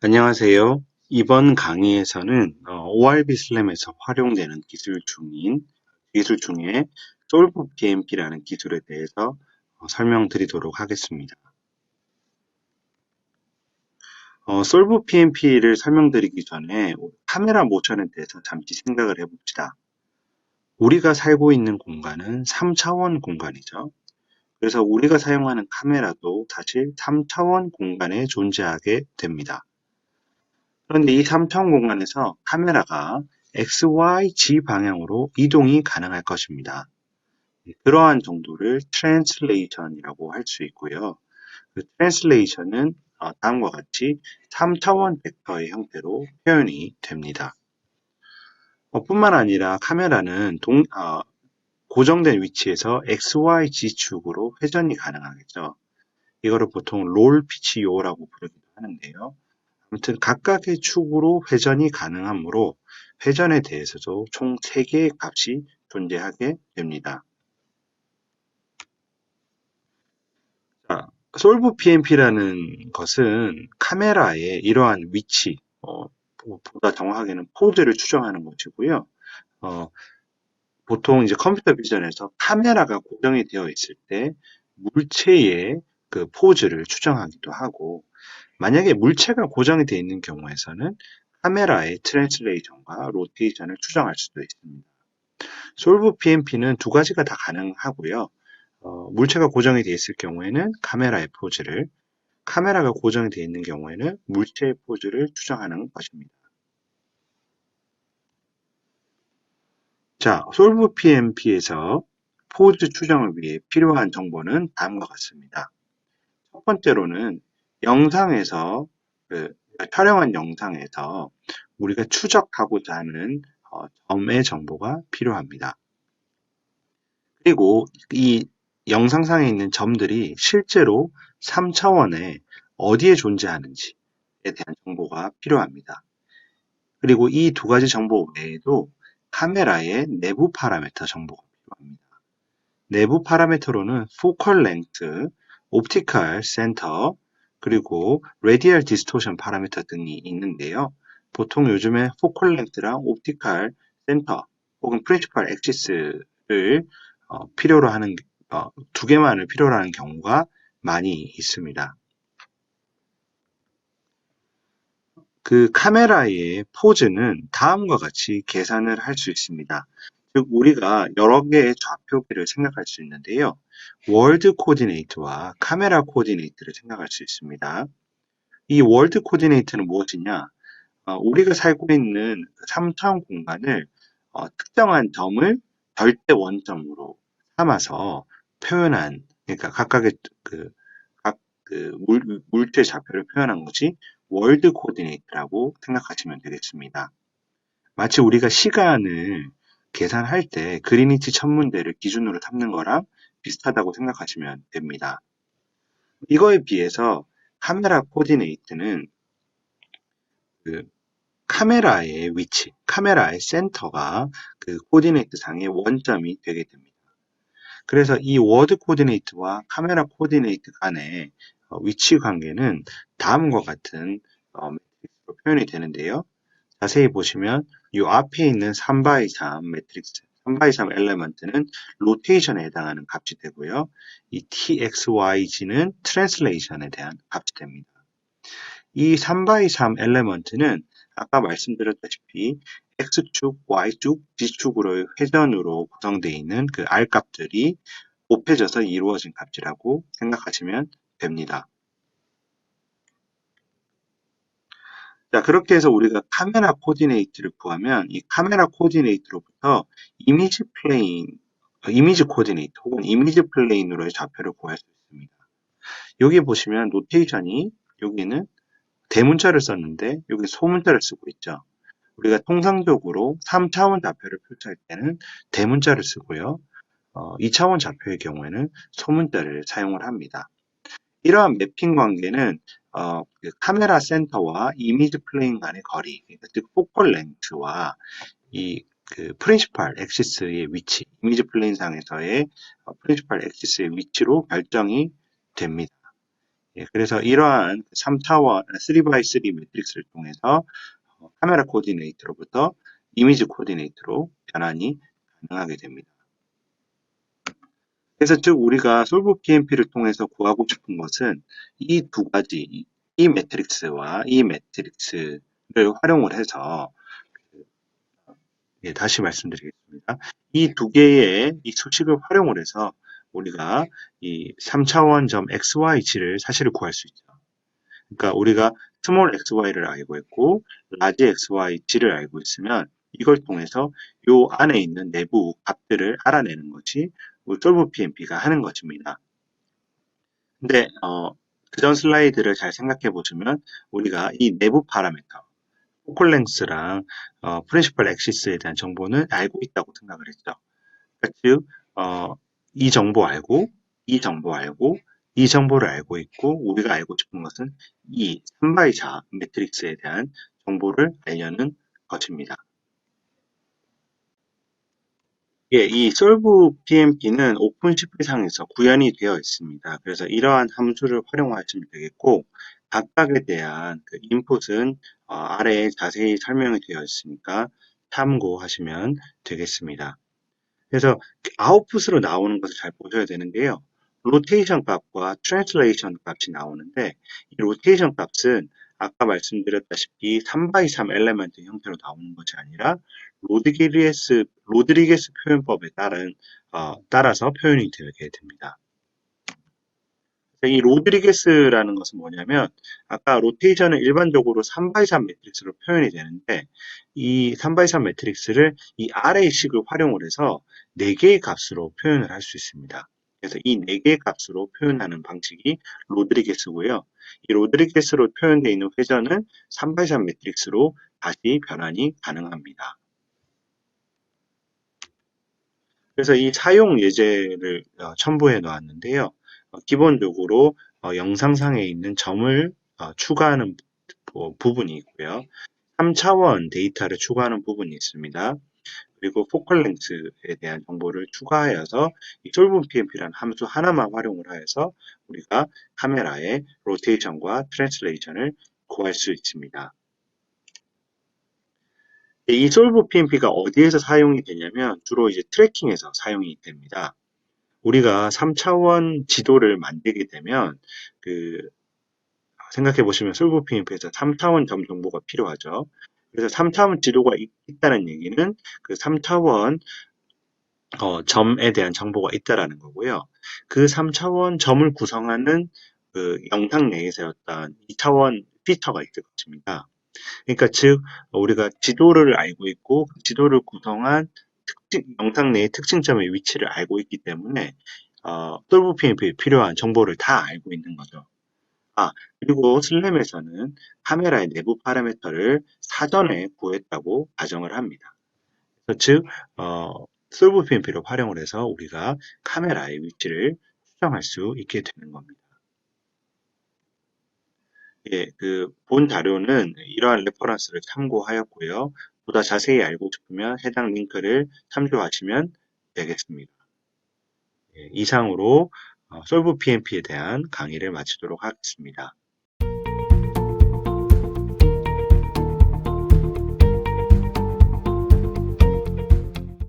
안녕하세요. 이번 강의에서는 ORB 슬램에서 활용되는 기술 중에 솔브 PMP라는 기술에 대해서 설명드리도록 하겠습니다. 솔브 PMP를 설명드리기 전에 카메라 모션에 대해서 잠시 생각을 해봅시다. 우리가 살고 있는 공간은 3차원 공간이죠. 그래서 우리가 사용하는 카메라도 사실 3차원 공간에 존재하게 됩니다. 그런데 이 3차원 공간에서 카메라가 X, Y, Z 방향으로 이동이 가능할 것입니다. 그러한 정도를 트랜슬레이션이라고 할 수 있고요. 그 트랜슬레이션은 다음과 같이 3차원 벡터의 형태로 표현이 됩니다. 뿐만 아니라 카메라는 고정된 위치에서 X, Y, Z축으로 회전이 가능하겠죠. 이거를 보통 롤 피치요라고 부르기도 하는데요. 아무튼 각각의 축으로 회전이 가능하므로 회전에 대해서도 총 3개의 값이 존재하게 됩니다. 자, 솔브 PMP라는 것은 카메라의 이러한 위치, 보다 정확하게는 포즈를 추정하는 것이고요. 보통 이제 컴퓨터 비전에서 카메라가 고정이 되어 있을 때 물체의 그 포즈를 추정하기도 하고, 만약에 물체가 고정이 되어 있는 경우에서는 카메라의 트랜슬레이션과 로테이션을 추정할 수도 있습니다. 솔브 PMP는 두 가지가 다 가능하고요. 물체가 고정이 되어 있을 경우에는 카메라의 포즈를, 카메라가 고정이 되어 있는 경우에는 물체의 포즈를 추정하는 것입니다. 자, 솔브 PMP에서 포즈 추정을 위해 필요한 정보는 다음과 같습니다. 첫 번째로는 영상에서 촬영한 영상에서 우리가 추적하고자 하는 점의 정보가 필요합니다. 그리고 이 영상상에 있는 점들이 실제로 3차원에 어디에 존재하는지에 대한 정보가 필요합니다. 그리고 이 두 가지 정보 외에도 카메라의 내부 파라미터 정보가 필요합니다. 내부 파라미터로는 포컬 랭스, 옵티컬 센터, 그리고 레디얼 디스토션 파라미터 등이 있는데요. 보통 요즘에 포컬 랭스랑 옵티컬 센터 혹은 프린시펄 액시스를 필요로 하는 두 개만을 필요로 하는 경우가 많이 있습니다. 그 카메라의 포즈는 다음과 같이 계산을 할 수 있습니다. 즉 우리가 여러 개의 좌표기를 생각할 수 있는데요. 월드 코디네이트와 카메라 코디네이트를 생각할 수 있습니다. 이 월드 코디네이트는 무엇이냐? 우리가 살고 있는 3차원 공간을 특정한 점을 절대 원점으로 삼아서 표현한, 그러니까 각각의 물체 좌표를 표현한 것이 월드 코디네이트라고 생각하시면 되겠습니다. 마치 우리가 시간을 계산할 때 그리니치 천문대를 기준으로 삼는 거랑 비슷하다고 생각하시면 됩니다. 이거에 비해서 카메라 코디네이트는 그 카메라의 위치, 카메라의 센터가 그 코디네이트 상의 원점이 되게 됩니다. 그래서 이 워드 코디네이트와 카메라 코디네이트 간의 위치 관계는 다음과 같은 매트릭스로 표현이 되는데요. 자세히 보시면 이 앞에 있는 3x3 매트릭스, 3x3 엘레먼트는 로테이션에 해당하는 값이 되고요. 이 txyz는 트랜슬레이션에 대한 값이 됩니다. 이 3x3 엘레먼트는 아까 말씀드렸다시피 x축, y축, z축으로의 회전으로 구성되어 있는 그 r 값들이 곱해져서 이루어진 값이라고 생각하시면 됩니다. 자, 그렇게 해서 우리가 카메라 코디네이트를 구하면 이 카메라 코디네이트로부터 이미지 플레인, 이미지 코디네이트 혹은 이미지 플레인으로의 좌표를 구할 수 있습니다. 여기 보시면 노테이션이 여기는 대문자를 썼는데 여기 소문자를 쓰고 있죠. 우리가 통상적으로 3차원 좌표를 표시할 때는 대문자를 쓰고요. 2차원 좌표의 경우에는 소문자를 사용을 합니다. 이러한 매핑 관계는 그 카메라 센터와 이미지 플레인 간의 거리, 즉 포컬 랭스와 이 그 프린시팔 액시스의 위치, 이미지 플레인 상에서의 프린시팔 액시스의 위치로 결정이 됩니다. 예, 그래서 이러한 3차원, 3x3 매트릭스를 통해서 카메라 코디네이트로부터 이미지 코디네이트로 변환이 가능하게 됩니다. 그래서 즉 우리가 솔브 PMP를 통해서 구하고 싶은 것은 이 두 가지, 이 매트릭스와 이 매트릭스를 활용을 해서 예, 다시 말씀드리겠습니다. 이 두 개의 이 수식을 활용을 해서 우리가 이 3차원 점 XYG를 사실을 구할 수 있죠. 그러니까 우리가 스몰 xy를 알고 있고 라지 xyg를 알고 있으면 이걸 통해서 요 안에 있는 내부 값들을 알아내는 것이 솔브 PMP가 하는 것입니다. 근데 그전 슬라이드를 잘 생각해 보시면 우리가 이 내부 파라미터 포컬랭스랑 프린시펄 엑시스에 대한 정보는 알고 있다고 생각을 했죠. 그러니까 즉 이 정보 알고 이 정보 알고 이 정보를 알고 있고 우리가 알고 싶은 것은 이 3x4 매트릭스에 대한 정보를 알려는 것입니다. 예, 이 솔브 PMP는 오픈CP상에서 구현이 되어 있습니다. 그래서 이러한 함수를 활용하시면 되겠고 각각에 대한 그 인풋은 아래에 자세히 설명이 되어 있으니까 참고하시면 되겠습니다. 그래서 아웃풋으로 나오는 것을 잘 보셔야 되는데요. 로테이션 값과 트랜슬레이션 값이 나오는데 이 로테이션 값은 아까 말씀드렸다시피 3x3 엘레멘트 형태로 나오는 것이 아니라 로드리게스 표현법에 따라서 표현이 되게 됩니다. 이 로드리게스라는 것은 뭐냐면 아까 로테이션은 일반적으로 3x3 매트릭스로 표현이 되는데 이 3x3 매트릭스를 이 array식을 활용을 해서 4개의 값으로 표현을 할 수 있습니다. 그래서 이 4개의 값으로 표현하는 방식이 로드리게스고요. 이 로드리게스로 표현되어 있는 회전은 3x3 매트릭스로 다시 변환이 가능합니다. 그래서 이 사용 예제를 첨부해 놓았는데요. 기본적으로 영상상에 있는 점을 추가하는 부분이 있고요. 3차원 데이터를 추가하는 부분이 있습니다. 그리고 포컬 렌스에 대한 정보를 추가하여서 이 솔브 PMP라는 함수 하나만 활용을 하여서 우리가 카메라의 로테이션과 트랜슬레이션을 구할 수 있습니다. 이 솔브 PMP가 어디에서 사용이 되냐면 주로 이제 트래킹에서 사용이 됩니다. 우리가 3차원 지도를 만들게 되면 그 생각해 보시면 솔브 PMP에서 3차원 점 정보가 필요하죠. 그래서 3차원 지도가 있다는 얘기는 그 3차원 점에 대한 정보가 있다라는 거고요. 그 3차원 점을 구성하는 그 영상 내에서 어떤 2차원 필터가 있을 것입니다. 그러니까 즉 우리가 지도를 알고 있고 그 지도를 구성한 영상 내의 특징점의 위치를 알고 있기 때문에 솔브 PMP에 필요한 정보를 다 알고 있는 거죠. 그리고 슬램에서는 카메라의 내부 파라미터를 사전에 구했다고 가정을 합니다. 즉, 솔브 PMP를 활용을 해서 우리가 카메라의 위치를 추정할 수 있게 되는 겁니다. 예, 본 자료는 이러한 레퍼런스를 참고하였고요. 보다 자세히 알고 싶으면 해당 링크를 참조하시면 되겠습니다. 예, 이상으로 솔브 PMP에 대한 강의를 마치도록 하겠습니다.